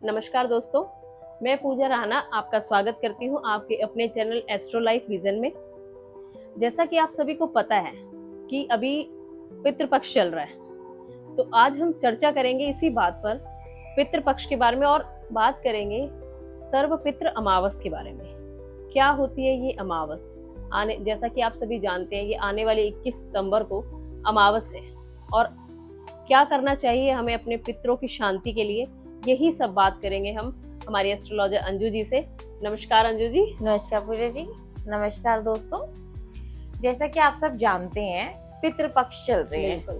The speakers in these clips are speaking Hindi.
नमस्कार दोस्तों, मैं पूजा राणा आपका स्वागत करती हूँ आपके अपने चैनल एस्ट्रो लाइफ विजन में। जैसा कि आप सभी को पता है कि अभी पितृपक्ष चल रहा है, तो आज हम चर्चा करेंगे इसी बात पर, पितृपक्ष के बारे में, और बात करेंगे सर्व पितृ अमावस के बारे में। क्या होती है ये अमावस? जैसा कि आप सभी जानते हैं, ये आने वाले 21 सितंबर को अमावस है, और क्या करना चाहिए हमें अपने पितरों की शांति के लिए, यही सब बात करेंगे हम हमारी एस्ट्रोलॉजर अंजू जी से। नमस्कार अंजू जी। नमस्कार पूजा जी। नमस्कार दोस्तों। जैसा कि आप सब जानते हैं, पितृपक्ष चल रहे हैं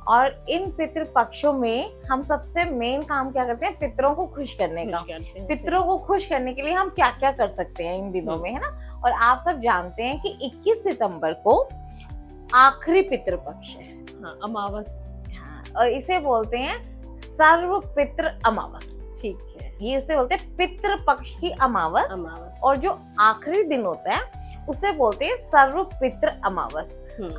और इन पितृपक्षों में हम सबसे मेन काम क्या करते हैं? पितरों को खुश करने का। पितरों को खुश करने के लिए हम क्या क्या कर सकते हैं इन दिनों में, है ना? और आप सब जानते हैं कि 21 सितंबर को आखिरी पितृपक्ष है। हाँ, अमावस। हाँ, और इसे बोलते हैं सर्व पितृ अमावस। ठीक है, ये इसे बोलते हैं पितृपक्ष की अमावस। और जो आखिरी दिन होता है उसे बोलते हैं सर्व पितृ अमावस।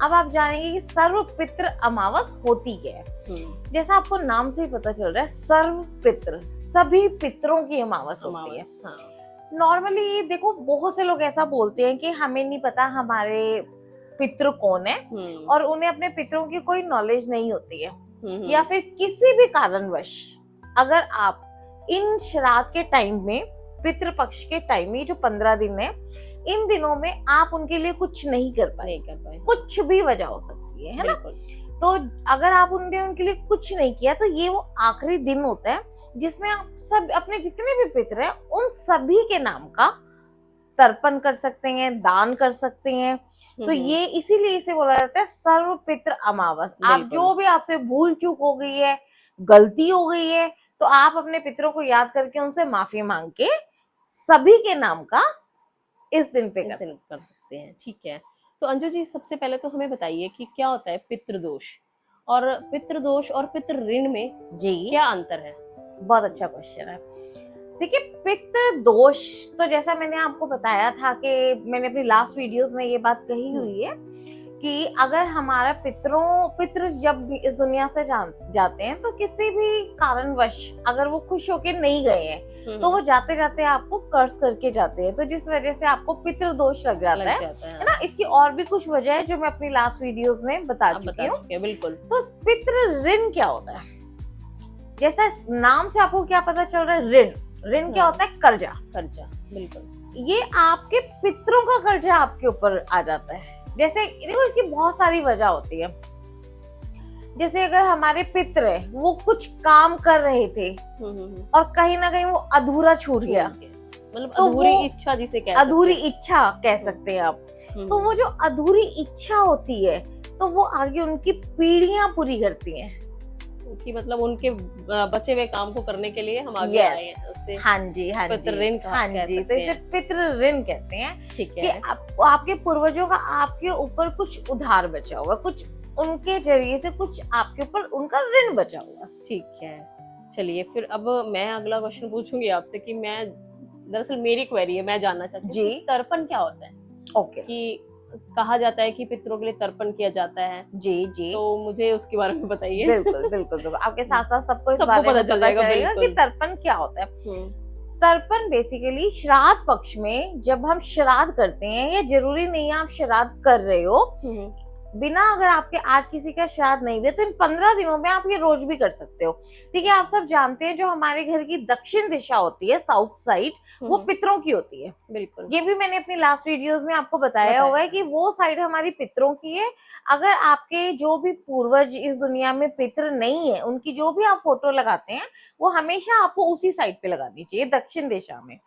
अब आप जानेंगे कि सर्व पितृ अमावस होती क्या है। जैसा आपको नाम से ही पता चल रहा है, सर्व पितृ, सभी पितरों की अमावस होती है। नॉर्मली देखो, बहुत से लोग ऐसा बोलते हैं कि हमें नहीं पता हमारे पितृ कौन है, और उन्हें अपने पितरों की कोई नॉलेज नहीं होती है, या फिर किसी भी कारणवश अगर आप इन श्राद्ध के टाइम में, पितृपक्ष के टाइम में, जो 15 दिन है, इन दिनों में आप उनके लिए कुछ नहीं कर पाए, कुछ भी वजह हो सकती है ना? तो अगर आप उनके लिए कुछ नहीं किया, तो ये वो आखिरी दिन होता है जिसमें आप सब अपने जितने भी पितर हैं उन सभी के नाम का तर्पण कर सकते हैं, दान कर सकते हैं। तो ये इसीलिए इसे बोला जाता है सर्व पितृ अमावस। आप जो भी आपसे भूल चूक हो गई है, गलती हो गई है, तो आप अपने पितरों को याद करके उनसे माफी मांग के सभी के नाम का इस दिन पे कर सकते हैं। ठीक है, तो अंजू जी सबसे पहले तो हमें बताइए कि क्या होता है पितृदोष, और पितृदोष और पितृ ऋण में जी क्या अंतर है? बहुत अच्छा क्वेश्चन है। देखिए, पितृ दोष तो जैसा मैंने आपको बताया था कि मैंने अपनी लास्ट वीडियोस में ये बात कही हुई है कि अगर हमारा पितृ जब इस दुनिया से जाते हैं, तो किसी भी कारणवश अगर वो खुश होके नहीं गए हैं, तो वो जाते जाते आपको कर्ज करके जाते हैं, तो जिस वजह से आपको पितृ दोष लग जाता है ना? इसकी और भी कुछ वजह है जो मैं अपनी लास्ट वीडियोस में बता चुकी हूँ। बिल्कुल। तो पितृ ऋण क्या होता है? जैसा नाम से आपको क्या पता चल रहा है, ऋण। ऋण क्या होता है? कर्जा। बिल्कुल। ये आपके पितरों का कर्जा आपके ऊपर आ जाता है। जैसे देखो, इसकी बहुत सारी वजह होती है। जैसे अगर हमारे पितर है, वो कुछ काम कर रहे थे और कहीं ना कहीं वो अधूरा छूट गया, मतलब तो अधूरी इच्छा जिसे अधूरी इच्छा कह सकते हैं आप। तो वो जो अधूरी इच्छा होती है, तो वो आगे उनकी पीढ़ियां पूरी करती हैं कि मतलब उनके बचे हुए काम को करने के लिए हम आगे आए हैं उससे। हाँ जी, पितृ ऋण तो इसे पितृ ऋण कहते हैं। ठीक है, कि आपके पूर्वजों का आपके ऊपर कुछ उधार बचा हुआ, कुछ उनके जरिए से कुछ आपके ऊपर उनका ऋण बचा हुआ। ठीक है, चलिए फिर अब मैं अगला क्वेश्चन पूछूंगी आपसे कि मैं, दरअसल मेरी क्वेरी है, मैं जानना चाहती हूँ तर्पण क्या होता है। ओके। कि कहा जाता है कि पितरों के लिए तर्पण किया जाता है। जी जी, तो मुझे उसके बारे में बताइए। बिल्कुल बिल्कुल बिल्कुल, आपके साथ साथ सबको इस बारे में पता चल जाएगा कि तर्पण क्या होता है। तर्पण बेसिकली श्राद्ध पक्ष में जब हम श्राद्ध करते हैं, या जरूरी नहीं है आप श्राद्ध कर रहे हो, बिना अगर आपके आज किसी का श्राद्ध नहीं हुआ, तो इन 15 दिनों में आप ये रोज भी कर सकते हो। ठीक है, आप सब जानते हैं जो हमारे घर की दक्षिण दिशा होती है, साउथ साइड, वो पितरों की होती है। बिल्कुल, ये भी मैंने अपनी लास्ट वीडियोस में आपको बताया हुआ है कि वो साइड हमारी पितरों की है। अगर आपके जो भी पूर्वज इस दुनिया में पितर नहीं है, उनकी जो भी आप फोटो लगाते हैं, वो हमेशा आपको उसी साइड पे लगानी चाहिए, दक्षिण दिशा में।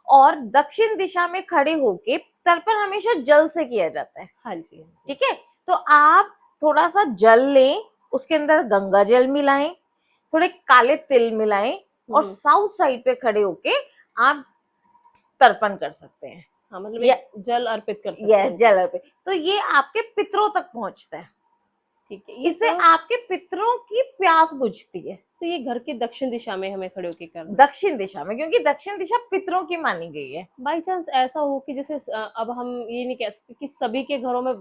और दक्षिण दिशा में खड़े होके तर्पण हमेशा जल से किया जाता है। हाँ जी। ठीक है, तो आप थोड़ा सा जल लें, उसके अंदर गंगा जल मिलाएं, थोड़े काले तिल मिलाएं, और साउथ साइड पे खड़े होके आप तर्पण कर सकते हैं। हाँ, मतलब जल अर्पित कर सकते हैं। जल अर्पित, तो ये आपके पितरों तक पहुंचता है। ठीक है, इससे आपके पितरों की प्यास बुझती है। तो ये घर की दक्षिण दिशा में हमें खड़े होकर करना, दक्षिण दिशा में, क्योंकि दक्षिण दिशा पितरों की मानी गई है। बाई चांस ऐसा हो कि जैसे अब हम ये नहीं कह सकते कि सभी के घरों में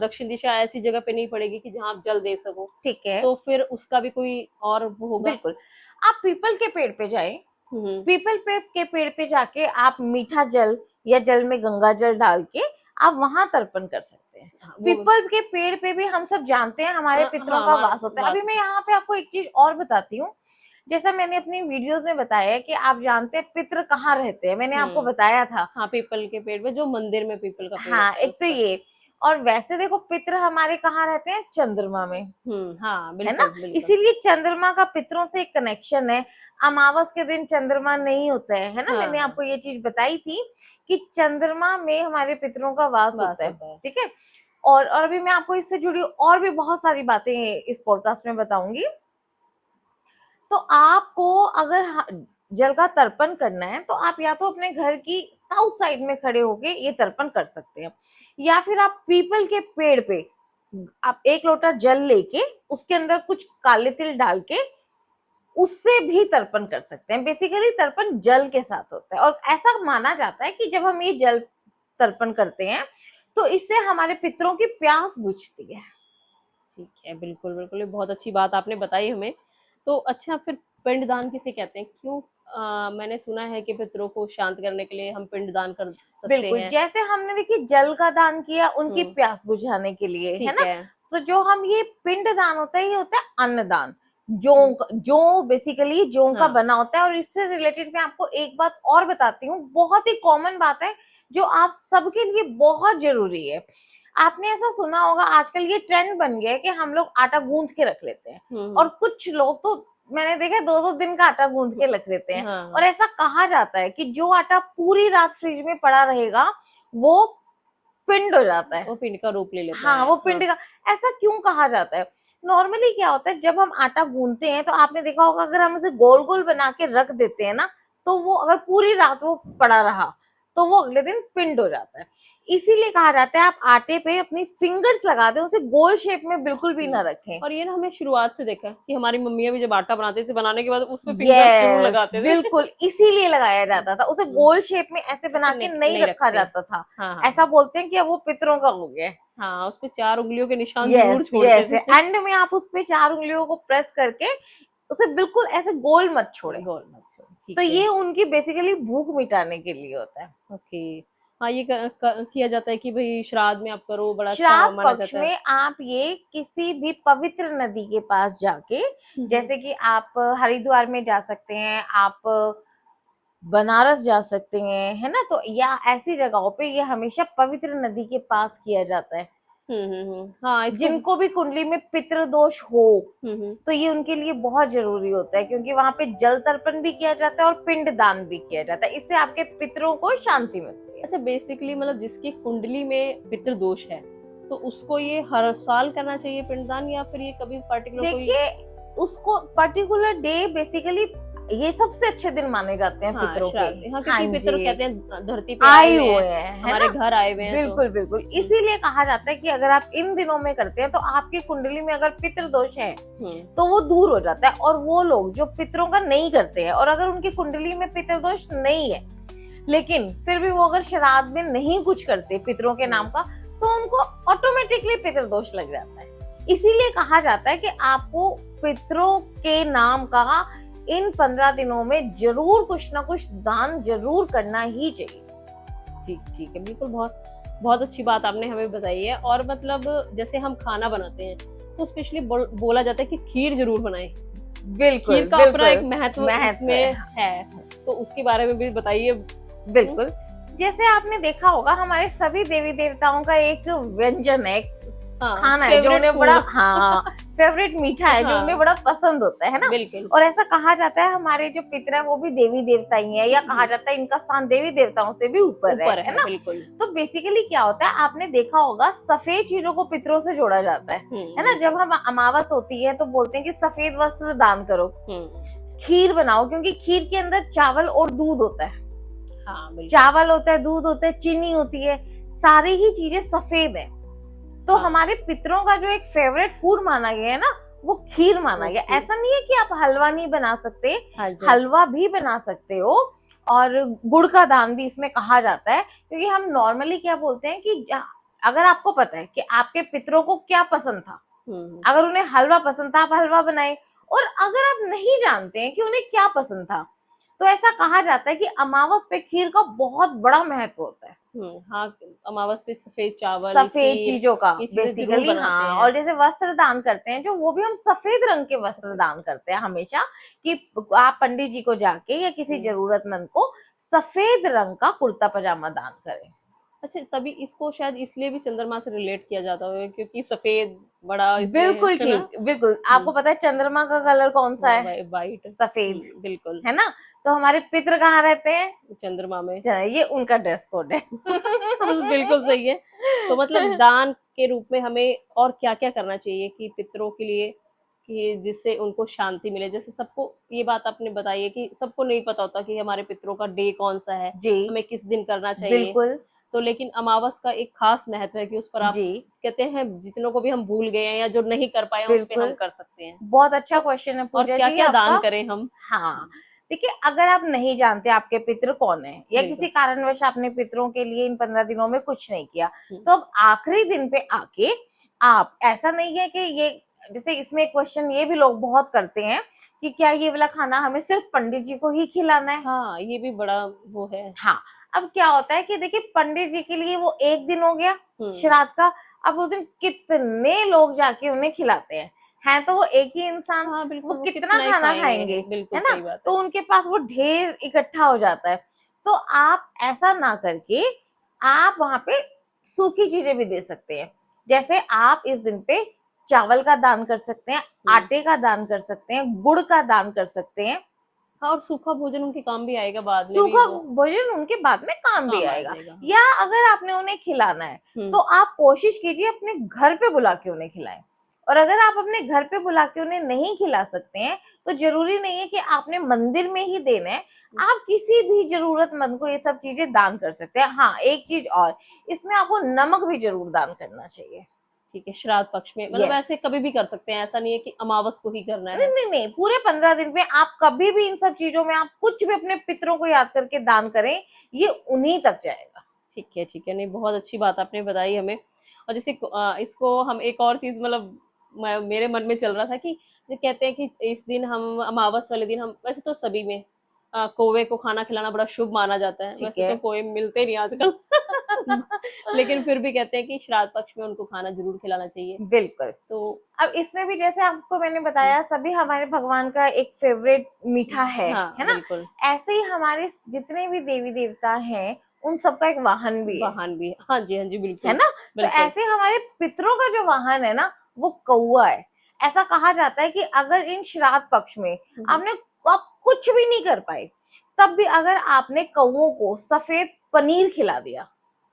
दक्षिण दिशा ऐसी जगह पे नहीं पड़ेगी कि जहां आप जल दे सको। ठीक है, तो फिर उसका भी कोई और होगा। बिल्कुल, आप पीपल के पेड़ पे जाएं, पीपल के पेड़ पे जाके आप मीठा जल या जल में गंगा जल डाल के आप वहां तर्पण कर सकते हैं। पीपल के पेड़ पे भी हम सब जानते हैं हमारे पितरों का वास होता है। अभी मैं यहाँ पे आपको एक चीज और बताती हूँ। जैसा मैंने अपनी वीडियोस में बताया है कि आप जानते हैं पितर कहाँ रहते हैं, मैंने आपको बताया था। हाँ, पीपल के पेड़ पे, जो मंदिर में पीपल का पेड़ हाँ, एक तो ये। और वैसे देखो पितर हमारे कहाँ रहते हैं, चंद्रमा में। हाँ बिल्कुल, है ना, बिल्कुल। इसीलिए चंद्रमा का पितरों से एक कनेक्शन है। अमावस के दिन चंद्रमा नहीं होता है ना। मैंने आपको ये चीज बताई थी कि चंद्रमा में हमारे पितरों का वास होता है। ठीक है। और अभी मैं आपको इससे जुड़ी और भी बहुत सारी बातें इस पॉडकास्ट में बताऊंगी। तो आपको अगर जल का तर्पण करना है तो आप या तो अपने घर की साउथ साइड में खड़े होके ये तर्पण कर सकते हैं, या फिर आप पीपल के पेड़ पे आप 1 लोटा जल लेके उसके अंदर कुछ काले तिल डाल के उससे भी तर्पण कर सकते हैं। बेसिकली तर्पण जल के साथ होता है, और ऐसा माना जाता है कि जब हम ये जल तर्पण करते हैं तो इससे हमारे पितरों की प्यास बुझती है। ठीक है, बिल्कुल बिल्कुल, ये बहुत अच्छी बात आपने बताई हमें। तो अच्छा, फिर पिंडदान किसे कहते हैं? क्यों मैंने सुना है कि पितरों को शांत करने के लिए हम पिंडदान कर सकते बिल्कुल हैं। जैसे हमने देखिए जल का दान किया उनकी प्यास बुझाने के लिए, है ना। तो जो हम ये पिंड दान होता है, ये होता है अन्नदान। जो बेसिकली जौ का बना होता है। और इससे रिलेटेड मैं आपको एक बात और बताती हूँ, बहुत ही कॉमन बात है जो आप सबके लिए बहुत जरूरी है। आपने ऐसा सुना होगा, आजकल ये ट्रेंड बन गया है कि हम लोग आटा गूंथ के रख लेते हैं, और कुछ लोग तो मैंने देखा 2-2 दिन का आटा गूंथ के रख लेते हैं। और ऐसा कहा जाता है कि जो आटा पूरी रात फ्रिज में पड़ा रहेगा वो पिंड हो जाता है, वो पिंड का रूप ले लेता है। हाँ, वो पिंड का। ऐसा क्यों कहा जाता है? नॉर्मली क्या होता है, जब हम आटा गूंथते हैं तो आपने देखा होगा अगर हम उसे गोल गोल बना के रख देते हैं ना, तो वो अगर पूरी रात वो पड़ा रहा तो वो अगले दिन पिंड हो जाता है। इसीलिए कहा जाता है आप आटे पे अपनी फिंगर्स लगा दें, उसे गोल शेप में बिल्कुल भी ना रखें। और ये ना हमने शुरुआत से देखा है कि हमारी मम्मियां भी जब आटा बनाती थी, बनाने के बाद उस पे फिंगर्स जरूर लगाते थे। बिल्कुल, इसीलिए लगाया जाता था, उसे गोल शेप में ऐसे बना के नहीं रखा जाता था। ऐसा बोलते हैं कि अब वो पितरों का हो गया। हाँ, उस पे 4 उंगलियों के निशान जरूर छोड़ते थे। एंड में आप उस पे 4 उंगलियों को प्रेस करके उसे बिल्कुल ऐसे गोल मत छोड़े। तो ये उनकी बेसिकली भूख मिटाने के लिए होता है। ओके। हाँ, ये किया जाता है कि भाई श्राद्ध में आप करो, बड़ा अच्छा श्राद्ध माना पक्ष जाता है। में आप ये किसी भी पवित्र नदी के पास जाके, जैसे कि आप हरिद्वार में जा सकते हैं, आप बनारस जा सकते हैं, है ना। तो या ऐसी जगहों पे ये हमेशा पवित्र नदी के पास किया जाता है। हाँ, जिनको भी कुंडली में पितृ दोष हो तो ये उनके लिए बहुत जरूरी होता है, क्योंकि वहां पे जल तर्पण भी किया जाता है और पिंड दान भी किया जाता है। इससे आपके पितरों को शांति मिलती है। अच्छा, बेसिकली मतलब जिसकी कुंडली में पितृ दोष है तो उसको ये हर साल करना चाहिए पिंडदान, या फिर ये कभी पर्टिकुलर देखिए उसको पर्टिकुलर डे, बेसिकली ये सबसे अच्छे दिन माने जाते हैं पितरों के। हाँ, क्योंकि पितर कहते हैं धरती पे आए हुए हैं, हमारे घर आए हुए हैं। बिल्कुल बिल्कुल, इसीलिए कहा जाता है कि अगर आप इन दिनों में करते हैं तो आपकी कुंडली में अगर पितृ दोष है तो वो दूर हो जाता है। और वो लोग जो पितरों का नहीं करते हैं, और अगर उनकी कुंडली में पितृ दोष नहीं है लेकिन फिर भी वो अगर श्राद्ध में नहीं कुछ करते पितरों के नाम का, तो उनको ऑटोमेटिकली पितृ दोष लग जाता है। इसीलिए कहा जाता है कि आपको पितरों के नाम का इन 15 दिनों में जरूर कुछ ना कुछ दान जरूर करना ही चाहिए। ठीक है, बिल्कुल, बहुत बहुत अच्छी बात आपने हमें बताई है। और मतलब जैसे हम खाना बनाते हैं तो स्पेशली बोला जाता है कि खीर जरूर बनाएं। बिल्कुल, खीर का अपना एक महत्व इसमें है, तो उसके बारे में भी बताइए। बिल्कुल, जैसे आपने देखा होगा हमारे सभी देवी देवताओं का एक व्यंजन है, खाना है जो उन्हें बड़ा फेवरेट मीठा है, जो उन्हें बड़ा पसंद होता है ना। बिल्कुल। और ऐसा कहा जाता है हमारे जो पितर है वो भी देवी देवता ही है, या कहा जाता है इनका स्थान देवी देवताओं से भी ऊपर है ना। बिल्कुल। तो बेसिकली क्या होता है, आपने देखा होगा सफेद चीजों को पितरों से जोड़ा जाता है ना। जब हम अमावस होती है तो बोलते हैं कि सफेद वस्त्र दान करो, खीर बनाओ, क्योंकि खीर के अंदर चावल और दूध होता है। चावल होता है, दूध होता है, चीनी होती है, सारी ही चीजें सफेद है। तो हमारे पितरों का जो एक फेवरेट फूड माना गया है ना, वो खीर माना गया। ऐसा नहीं है कि आप हलवा नहीं बना सकते, हलवा भी बना सकते हो, और गुड़ का दान भी इसमें कहा जाता है। क्योंकि हम नॉर्मली क्या बोलते हैं कि अगर आपको पता है कि आपके पितरों को क्या पसंद था, अगर उन्हें हलवा पसंद था आप हलवा बनाए, और अगर आप नहीं जानते हैं कि उन्हें क्या पसंद था तो ऐसा कहा जाता है कि अमावस पे खीर का बहुत बड़ा महत्व होता है। हाँ, अमावस पे सफेद चावल, सफेद खीर, चीजों का ये चीजें जरूर बेसिकली, बनाते हाँ। हैं। और जैसे वस्त्र दान करते हैं जो, वो भी हम सफेद रंग के वस्त्र दान करते हैं हमेशा, कि आप पंडित जी को जाके या किसी जरूरतमंद को सफेद रंग का कुर्ता पजामा दान करें। अच्छा, तभी इसको शायद इसलिए भी चंद्रमा से रिलेट किया जाता है, क्योंकि सफेद बड़ा इसमें बिल्कुल है ना। ठीक, बिल्कुल। आपको पता है चंद्रमा का कलर कौन सा है? वाइट। सफेद, बिल्कुल। है ना। तो हमारे पितृ कहाँ रहते हैं? चंद्रमा में। ये उनका ड्रेस कोड है। बिल्कुल सही है। तो मतलब दान के रूप में हमें और क्या क्या करना चाहिए कि पितरों के लिए, कि जिससे उनको शांति मिले? जैसे सबको ये बात आपने बताई है कि सबको नहीं पता होता कि हमारे पितरों का डे कौन सा है, जी हमें किस दिन करना चाहिए। बिल्कुल तो लेकिन अमावस का एक खास महत्व है कि उस पर आप जी, कहते हैं जितनों को भी हम भूल गए हैं या जो नहीं कर पाए उस पे हम बिल्कुल। कर सकते हैं। बहुत अच्छा तो क्वेश्चन है और पूजा क्या जी क्या दान आपका। करें हम? हाँ, देखिए, अगर आप नहीं जानते आपके पितृ कौन है, या बिल्कुल। किसी कारणवश आपने पितरों के लिए इन 15 दिनों में कुछ नहीं किया, हम्म। तो अब आखिरी दिन पे आके आप, ऐसा नहीं है कि ये, जैसे इसमें क्वेश्चन ये भी लोग बहुत करते हैं कि क्या ये वाला खाना हमें सिर्फ पंडित जी को ही खिलाना है? हाँ, ये भी बड़ा वो है। हाँ, अब क्या होता है कि देखिए, पंडित जी के लिए वो एक दिन हो गया हम्म। श्राद्ध का। अब उस दिन कितने लोग जाके उन्हें खिलाते हैं तो वो एक ही इंसान, हाँ वो बिल्कुल, वो कितना कितना ही खाना खाएंगे। खाएंगे, बिल्कुल है ना। सही बात तो है। उनके पास वो ढेर इकट्ठा हो जाता है। तो आप ऐसा ना करके आप वहां पे सूखी चीजें भी दे सकते हैं। जैसे आप इस दिन पे चावल का दान कर सकते हैं, आटे का दान कर सकते हैं, गुड़ का दान कर सकते हैं। हाँ, और सूखा भोजन उनके काम भी आएगा बाद में भी सूखा वो भोजन उनके बाद में काम भी काम आ आएगा। जाएगा। या अगर आपने उन्हें खिलाना है तो आप कोशिश कीजिए अपने घर पे बुला के उन्हें खिलाएं। और अगर आप अपने घर पे बुला के उन्हें नहीं खिला सकते हैं तो जरूरी नहीं है कि आपने मंदिर में ही देना है, आप किसी भी जरूरतमंद को ये सब चीजें दान कर सकते हैं। हाँ, एक चीज और, इसमें आपको नमक भी जरूर दान करना चाहिए। ठीक है, श्राद्ध पक्ष में मतलब यस, ऐसे कभी भी कर सकते हैं, ऐसा नहीं है कि अमावस को ही करना नहीं है। नहीं नहीं, पूरे 15 दिन पे आप कभी भी इन सब चीजों में आप कुछ भी अपने पितरों को याद करके दान करें, ये उन्हीं तक जाएगा। ठीक है, नहीं बहुत अच्छी बात आपने बताई हमें। और जैसे इसको हम एक और चीज मतलब मेरे मन में चल रहा था कि जो कहते हैं कि इस दिन हम अमावस वाले दिन हम, वैसे तो सभी में कौवे को खाना खिलाना बड़ा शुभ माना जाता है, ठीक वैसे है, तो कौवे मिलते नहीं आजकल। लेकिन फिर भी कहते हैं कि श्राद्ध पक्ष में उनको खाना जरूर खिलाना चाहिए। बिल्कुल। तो अब इसमें भी जैसे आपको मैंने बताया, सभी हमारे भगवान का एक फेवरेट मीठा है हाँ ना। बिल्कुल, ऐसे ही हमारे जितने भी देवी देवता हैं उन सबका एक वाहन भी है वाहन भी, हाँ जी हाँ जी, है बिल्कुल ना। तो बिल्कुल। ऐसे हमारे पितरों का जो वाहन है ना, वो कौआ है। ऐसा कहा जाता है कि अगर इन श्राद्ध पक्ष में आपने, आप कुछ भी नहीं कर पाए, तब भी अगर आपने कौओं को सफेद पनीर खिला दिया,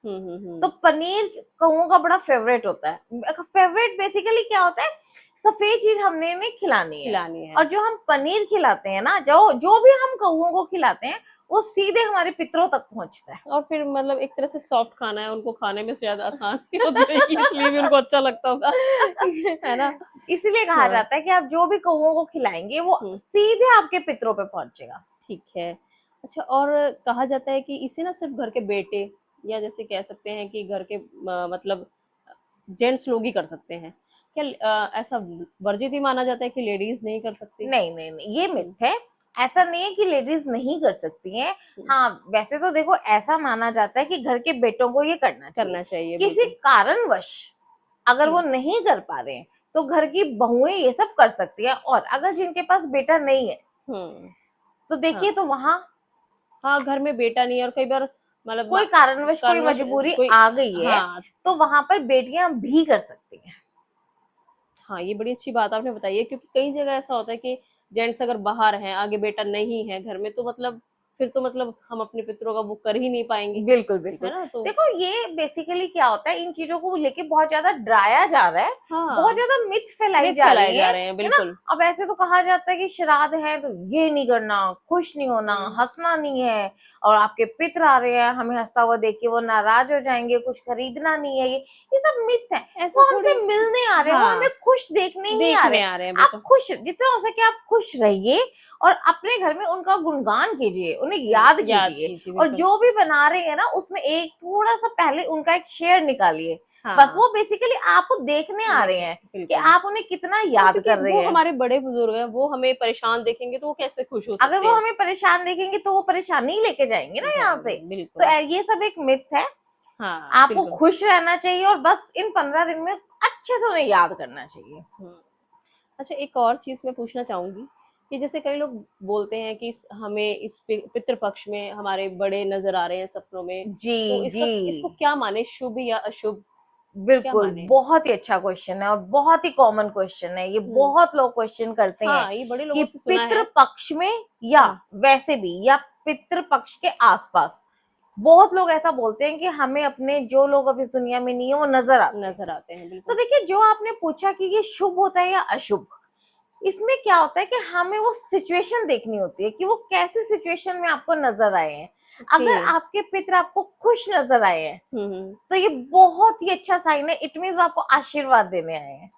तो पनीर कौओं का बड़ा फेवरेट होता है। फेवरेट बेसिकली क्या होता है, सफेद चीज हमने इन्हें खिलानी है। और जो हम पनीर खिलाते हैं ना, जो जो भी हम कौओं को खिलाते हैं, वो सीधे हमारे पितरों तक पहुंचता है। और फिर मतलब एक तरह से सॉफ्ट खाना है, उनको खाने में शायद आसानी होती है, इसलिए भी उनको अच्छा लगता होगा। है ना। इसीलिए कहा हाँ। जाता है कि आप जो भी कौओं को खिलाएंगे वो सीधे आपके पितरों पे पहुंचेगा। ठीक है। अच्छा, और कहा जाता है कि इसे ना सिर्फ घर के बेटे, या जैसे कह सकते हैं कि घर के मतलब जेंट्स लोग ही कर सकते हैं क्या? ऐसा वर्जित ही माना जाता है कि लेडीज नहीं कर सकती? नहीं नहीं नहीं, ये मिथ है। ऐसा नहीं है कि लेडीज नहीं कर सकती हैं। हाँ, वैसे तो देखो, ऐसा माना जाता है कि घर के बेटों को ये करना चाहिए। किसी कारणवश अगर वो नहीं कर पा रहे हैं तो घर की बहुएं ये सब कर सकती है। और अगर जिनके पास बेटा नहीं है तो देखिए, हाँ। तो वहां हाँ, घर में बेटा नहीं है और कई बार मतलब कोई कारणवश कोई मजबूरी आ गई है, हाँ तो वहां पर बेटियां भी कर सकती हैं। हाँ, ये बड़ी अच्छी बात आपने बताई है, क्योंकि कई जगह ऐसा होता है कि जेंट्स अगर बाहर हैं, आगे बेटा नहीं है घर में, तो मतलब फिर तो मतलब हम अपने पितरों का वो कर ही नहीं पाएंगे, बिल्कुल बिल्कुल। है ना। तो देखो, ये बेसिकली क्या होता है, इन चीजों को लेके बहुत ज्यादा डराया जा रहा है, बहुत हाँ, ज्यादा मिथ फैलाई मिथ जा फैलाए रही जा रहे हैं, है ना। बिल्कुल। अब ऐसे तो कहा जाता है कि श्राद्ध है तो ये नहीं करना, खुश नहीं होना, हंसना नहीं है, और आपके पितर आ रहे हैं, हमें हंसता हुआ देख के वो नाराज हो जाएंगे, कुछ खरीदना नहीं है। ये सब मिथ है। ऐसा वो थोड़ी, हमसे मिलने आ रहे हैं, वो हाँ हमें खुश देखने ही आ रहे देखने हैं। आ रहे हैं, आप बिल्कुल। खुश, जितना हो सके आप खुश रहिए, और अपने घर में उनका गुणगान कीजिए, उन्हें याद कीजिए। और बिल्कुल। जो भी बना रहे हैं ना, उसमें एक थोड़ा सा पहले उनका एक शेयर निकालिए, बस वो बेसिकली आपको देखने आ रहे हैं कि आप उन्हें कितना याद कर रहे वो हैं। हमारे बड़े बुजुर्ग हैं, वो हमें परेशान देखेंगे तो वो कैसे खुश हो सकते अगर वो हमें परेशान देखेंगे तो वो परेशानी लेके जाएंगे ना यहाँ से। तो ये सब एक मिथ है। हाँ, आपको खुश रहना चाहिए और बस इन 15 दिन में अच्छे से उन्हें याद करना चाहिए। अच्छा, एक और चीज मैं पूछना चाहूंगी कि जैसे कई लोग बोलते हैं कि हमें इस पितृपक्ष में हमारे बड़े नजर आ रहे हैं सपनों में, जी तो इसको क्या माने, शुभ या अशुभ? बिल्कुल, बहुत ही अच्छा क्वेश्चन है और बहुत ही कॉमन क्वेश्चन है ये। बहुत लोग क्वेश्चन करते हैं ये बड़े कि लोगों से सुना है पितृ पक्ष में या वैसे भी या पितृ पक्ष के आसपास बहुत लोग ऐसा बोलते हैं कि हमें अपने जो लोग अब इस दुनिया में नहीं है वो नजर आते हैं। बिल्कुल। तो देखिए, जो आपने पूछा कि ये शुभ होता है या अशुभ, इसमें क्या होता है कि हमें वो सिचुएशन देखनी होती है कि वो कैसे सिचुएशन में आपको नजर आए हैं। अगर आपके पितर आपको खुश नजर आए हैं तो ये बहुत ही अच्छा साइन है। इट मीन्स वो आपको आशीर्वाद देने आए हैं।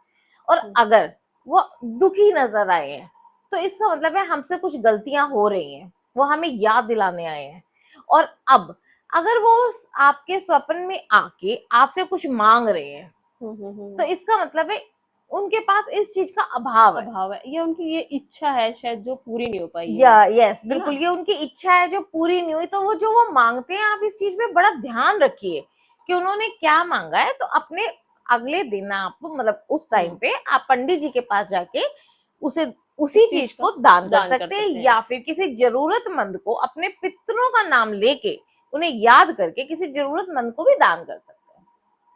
और अगर वो दुखी नजर आए हैं तो इसका मतलब है हमसे कुछ गलतियां हो रही हैं, वो हमें याद दिलाने आए हैं। और अब अगर वो आपके स्वप्न में आके आपसे कुछ मांग रहे हैं तो इसका मतलब है उनके पास इस चीज का अभाव है या उनकी ये इच्छा है शायद जो पूरी नहीं हो पाई या यस बिल्कुल, ये उनकी इच्छा है जो पूरी नहीं हुई। तो वो जो वो मांगते हैं, आप इस चीज में बड़ा ध्यान रखिए कि उन्होंने क्या मांगा है। तो अपने अगले दिन आप मतलब उस टाइम पे आप पंडित जी के पास जाके उसी चीज को दान कर सकते हैं या फिर किसी जरूरतमंद को अपने पितरों का नाम लेके उन्हें याद करके किसी जरूरतमंद को भी दान कर सकते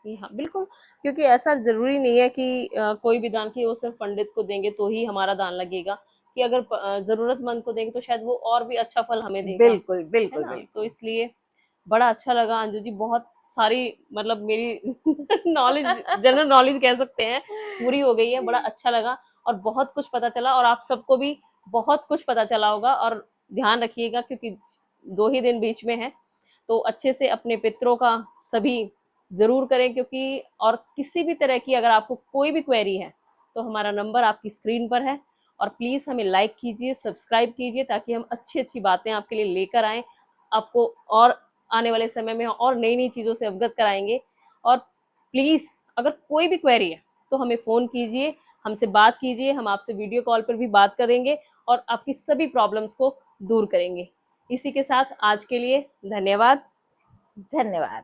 हैं। हाँ बिल्कुल, क्योंकि ऐसा जरूरी नहीं है कि कोई भी दान की वो सिर्फ पंडित को देंगे तो ही हमारा दान लगेगा, कि अगर जरूरतमंद को देंगे तो शायद वो और भी अच्छा फल हमें देगा। बिल्कुल बिल्कुल बिल्कुल। तो इसलिए बड़ा अच्छा लगा अंजू जी, बहुत सारी मतलब मेरी नॉलेज, जनरल नॉलेज कह सकते हैं, पूरी हो गई है। बड़ा अच्छा लगा और बहुत कुछ पता चला, और आप सबको भी बहुत कुछ पता चला होगा। और ध्यान रखिएगा क्योंकि 2 ही दिन बीच में है, तो अच्छे से अपने पितरों का सभी जरूर करें। क्योंकि और किसी भी तरह की अगर आपको कोई भी क्वेरी है तो हमारा नंबर आपकी स्क्रीन पर है। और प्लीज हमें लाइक कीजिए, सब्सक्राइब कीजिए, ताकि हम अच्छी अच्छी बातें आपके लिए लेकर आए, आपको और आने वाले समय में और नई नई चीजों से अवगत कराएंगे। और प्लीज अगर कोई भी क्वेरी है तो हमें फोन कीजिए, हमसे बात कीजिए, हम आपसे वीडियो कॉल पर भी बात करेंगे और आपकी सभी प्रॉब्लम्स को दूर करेंगे। इसी के साथ आज के लिए धन्यवाद। धन्यवाद।